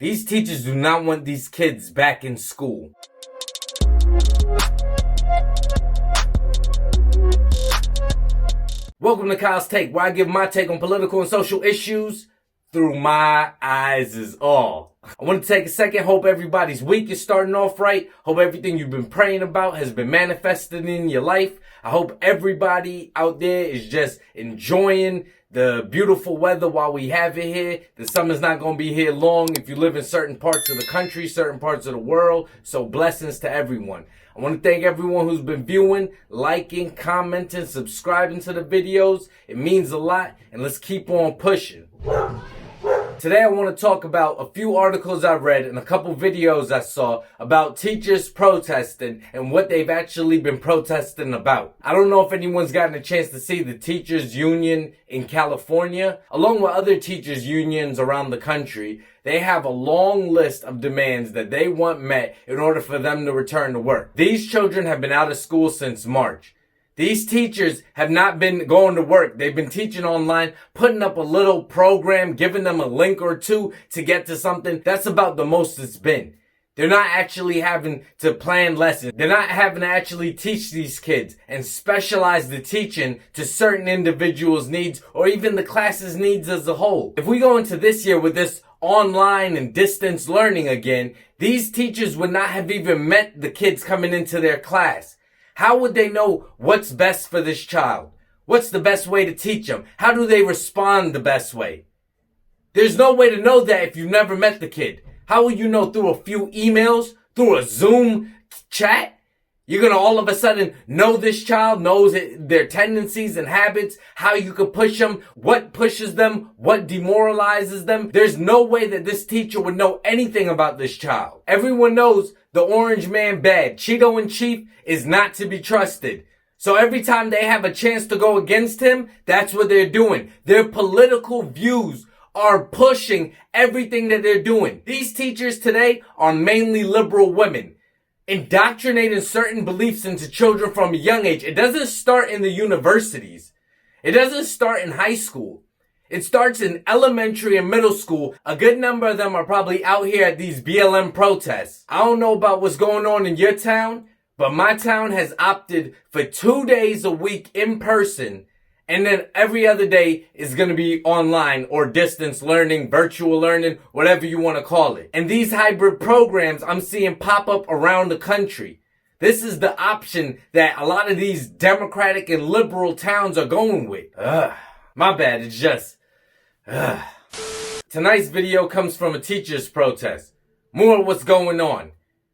These teachers do not want these kids back in school. Welcome to Kyle's Take, where I give my take on political and social issues through my eyes is all. I want to take a second. Hope everybody's week is starting off right. Hope everything you've been praying about has been manifested in your life. I hope everybody out there is just enjoying the beautiful weather while we have it here. The summer's not going to be here long if you live in certain parts of the country, certain parts of the world. So blessings to everyone. I want to thank everyone who's been viewing, liking, commenting, subscribing to the videos. It means a lot, and let's keep on pushing. Today I want to talk about a few articles I read and a couple videos I saw about teachers protesting and what they've actually been protesting about. I don't know if anyone's gotten a chance to see the teachers union in California. Along with other teachers unions around the country, they have a long list of demands that they want met in order for them to return to work. These children have been out of school since March. These teachers have not been going to work. They've been teaching online, putting up a little program, giving them a link or two to get to something. That's about the most it's been. They're not actually having to plan lessons. They're not having to actually teach these kids and specialize the teaching to certain individuals' needs or even the class's needs as a whole. If we go into this year with this online and distance learning again, these teachers would not have even met the kids coming into their class. How would they know what's best for this child? What's the best way to teach them? How do they respond the best way? There's no way to know that if you've never met the kid. How will you know through a few emails, through a Zoom chat? You're going to all of a sudden know this child, knows their tendencies and habits, how you can push them, what pushes them, what demoralizes them. There's no way that this teacher would know anything about this child. Everyone knows the orange man bad. Cheeto in chief is not to be trusted. So every time they have a chance to go against him, that's what they're doing. Their political views are pushing everything that they're doing. These teachers today are mainly liberal women, indoctrinating certain beliefs into children from a young age. It doesn't start in the universities. It doesn't start in high school. It starts in elementary and middle school. A good number of them are probably out here at these BLM protests. I don't know about what's going on in your town, but my town has opted for 2 days a week in person, and then every other day is going to be online or distance learning, virtual learning, whatever you want to call it. And these hybrid programs I'm seeing pop up around the country. This is the option that a lot of these democratic and liberal towns are going with. My bad, it's just... Tonight's video comes from a teacher's protest. More of what's going on.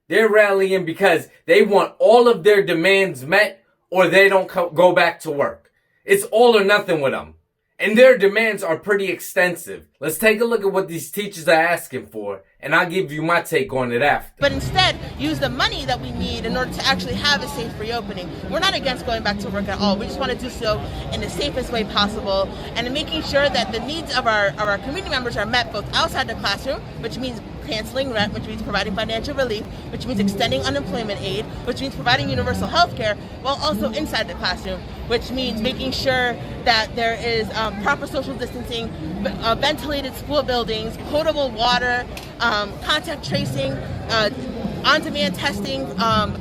They're rallying because they want all of their demands met or they don't go back to work. It's all or nothing with them. And their demands are pretty extensive. Let's take a look at what these teachers are asking for, and I'll give you my take on it after. But instead, use the money that we need in order to actually have a safe reopening. We're not against going back to work at all. We just want to do so in the safest way possible and in making sure that the needs of our community members are met both outside the classroom, which means canceling rent, which means providing financial relief, which means extending unemployment aid, which means providing universal health care, while also inside the classroom, which means making sure that there is proper social distancing, ventilated school buildings, potable water, contact tracing, on-demand testing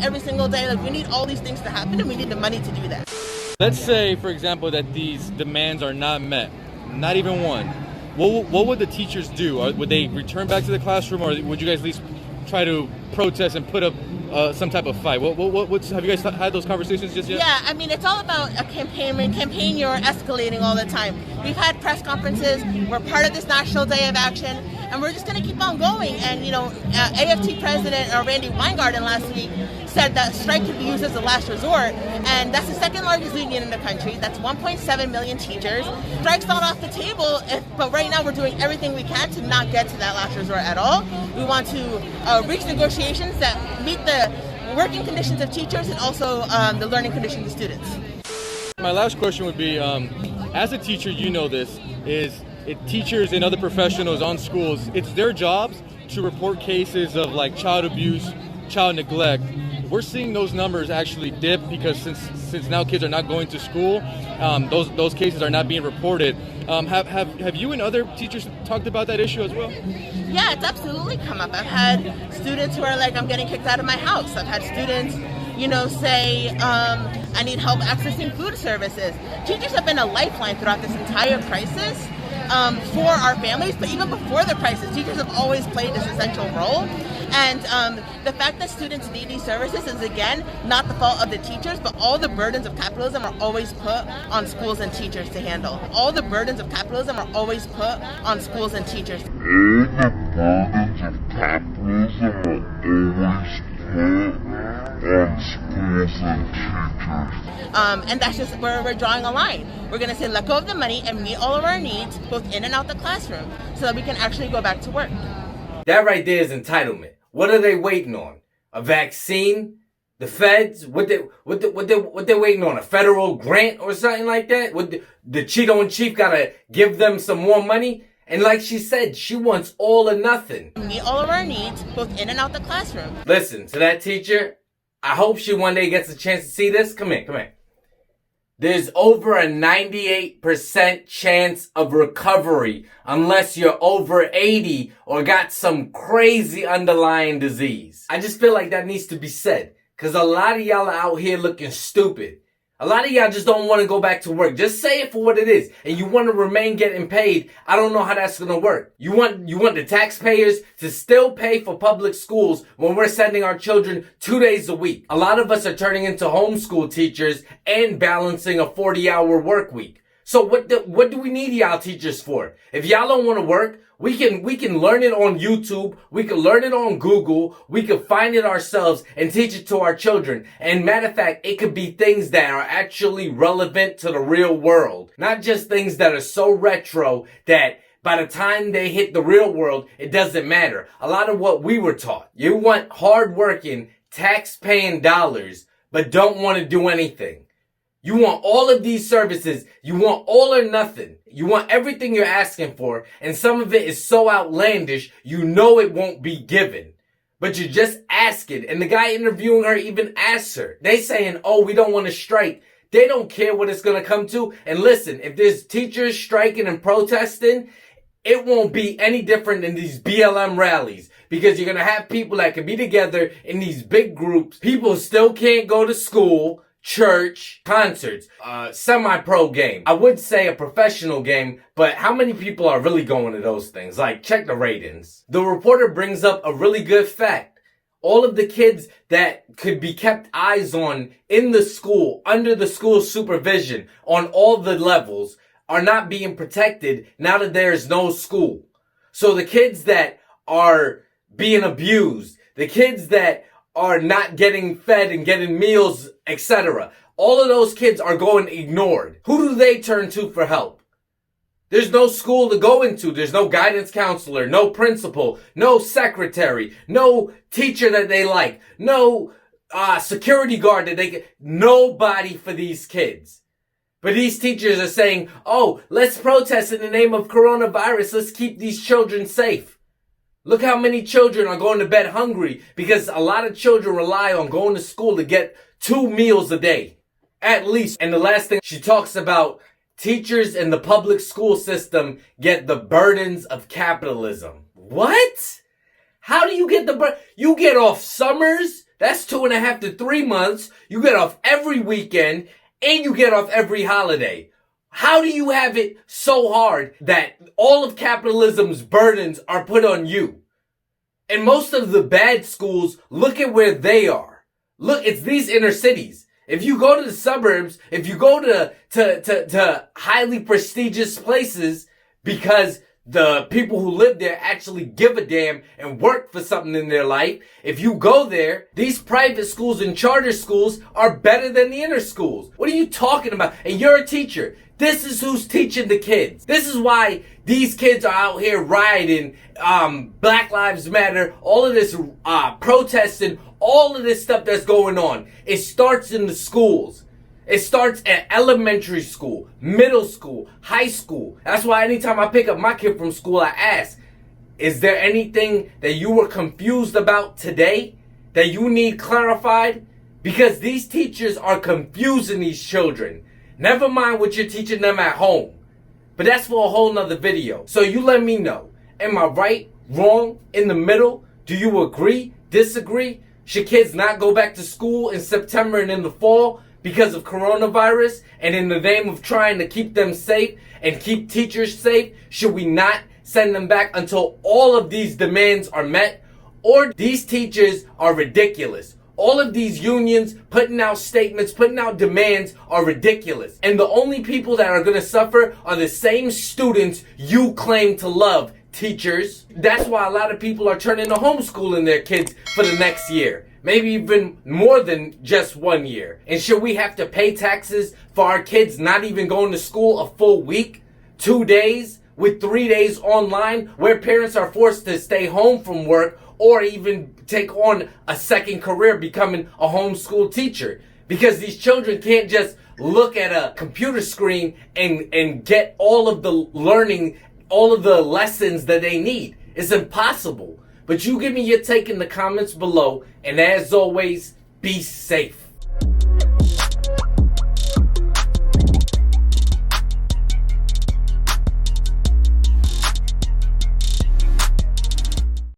every single day. Like, we need all these things to happen, and we need the money to do that. Let's say, for example, that these demands are not met, not even one. What would the teachers do? Would they return back to the classroom, or would you guys at least try to protest and put up some type of fight? Have you guys had those conversations just yet? Yeah, I mean, it's all about a campaign you're escalating all the time. We've had press conferences. We're part of this National Day of Action, and we're just going to keep on going. And, you know, AFT President Randy Weingarten last week said that strike could be used as a last resort, and that's the second largest union in the country. That's 1.7 million teachers. Strike's not off the table, but right now we're doing everything we can to not get to that last resort at all. We want to reach negotiations that meet the working conditions of teachers and also the learning conditions of students. My last question would be, as a teacher, you know this, teachers and other professionals on schools, it's their jobs to report cases of like child abuse, child neglect. We're seeing those numbers actually dip because since now kids are not going to school, those cases are not being reported. Have you and other teachers talked about that issue as well? Yeah, it's absolutely come up. I've had students who are like, I'm getting kicked out of my house. I've had students, say, I need help accessing food services. Teachers have been a lifeline throughout this entire crisis for our families, but even before the crisis, teachers have always played this essential role. And the fact that students need these services is, again, not the fault of the teachers, but all the burdens of capitalism are always put on schools and teachers to handle. All the burdens of capitalism are always put on schools and teachers. All the burdens of capitalism are always put on schools and teachers. And that's just where we're drawing a line. We're going to say, let go of the money and meet all of our needs, both in and out the classroom, so that we can actually go back to work. That right there is entitlement. What are they waiting on? A vaccine? The feds? What they waiting on? A federal grant or something like that? The Cheeto in chief gotta give them some more money? And like she said, she wants all or nothing. Meet all of our needs, both in and out the classroom. Listen, to that teacher, I hope she one day gets a chance to see this. Come here. There's over a 98% chance of recovery unless you're over 80 or got some crazy underlying disease. I just feel like that needs to be said, because a lot of y'all are out here looking stupid. A lot of y'all just don't want to go back to work. Just say it for what it is. And you want to remain getting paid. I don't know how that's going to work. You want the taxpayers to still pay for public schools when we're sending our children 2 days a week. A lot of us are turning into homeschool teachers and balancing a 40-hour work week. So what do we need y'all teachers for? If y'all don't want to work, we can learn it on YouTube. We can learn it on Google. We can find it ourselves and teach it to our children. And matter of fact, it could be things that are actually relevant to the real world. Not just things that are so retro that by the time they hit the real world, it doesn't matter. A lot of what we were taught. You want hard-working, tax-paying dollars, but don't want to do anything. You want all of these services. You want all or nothing. You want everything you're asking for, and some of it is so outlandish, you know it won't be given. But you just ask it, and the guy interviewing her even asks her. They saying, oh, we don't want to strike. They don't care what it's going to come to. And listen, if there's teachers striking and protesting, it won't be any different than these BLM rallies. Because you're going to have people that can be together in these big groups. People still can't go to school, church, concerts, semi-pro game. I would say a professional game, but how many people are really going to those things? Like, check the ratings. The reporter brings up a really good fact. All of the kids that could be kept eyes on in the school, under the school supervision, on all the levels, are not being protected now that there is no school. So the kids that are being abused, the kids that are not getting fed and getting meals, etc. All of those kids are going ignored. Who do they turn to for help? There's no school to go into. There's no guidance counselor, no principal, no secretary, no teacher that they like, no security guard that they can. Nobody for these kids. But these teachers are saying, oh, let's protest in the name of coronavirus. Let's keep these children safe. Look how many children are going to bed hungry because a lot of children rely on going to school to get 2 meals a day, at least. And the last thing she talks about, teachers in the public school system get the burdens of capitalism. What? How do you get you get off summers? That's 2.5 to 3 months. You get off every weekend and you get off every holiday. How do you have it so hard that all of capitalism's burdens are put on you? And most of the bad schools, look at where they are. Look, it's these inner cities. If you go to the suburbs, if you go to highly prestigious places because the people who live there actually give a damn and work for something in their life, if you go there, these private schools and charter schools are better than the inner schools. What are you talking about? And you're a teacher. This is who's teaching the kids. This is why these kids are out here rioting, Black Lives Matter, all of this protesting, all of this stuff that's going on. It starts in the schools. It starts at elementary school, middle school, high school. That's why anytime I pick up my kid from school, I ask, is there anything that you were confused about today that you need clarified? Because these teachers are confusing these children. Never mind what you're teaching them at home. But that's for a whole nother video. So you let me know. Am I right, wrong, in the middle? Do you agree, disagree? Should kids not go back to school in September and in the fall because of coronavirus? And in the name of trying to keep them safe and keep teachers safe, should we not send them back until all of these demands are met? Or these teachers are ridiculous? All of these unions putting out statements, putting out demands are ridiculous. And the only people that are going to suffer are the same students you claim to love, teachers. That's why a lot of people are turning to homeschooling their kids for the next year. Maybe even more than just 1 year. And should we have to pay taxes for our kids not even going to school a full week, 2 days, with 3 days online, where parents are forced to stay home from work or even take on a second career becoming a homeschool teacher? Because these children can't just look at a computer screen and get all of the learning, all of the lessons that they need. It's impossible. But you give me your take in the comments below, and as always, be safe.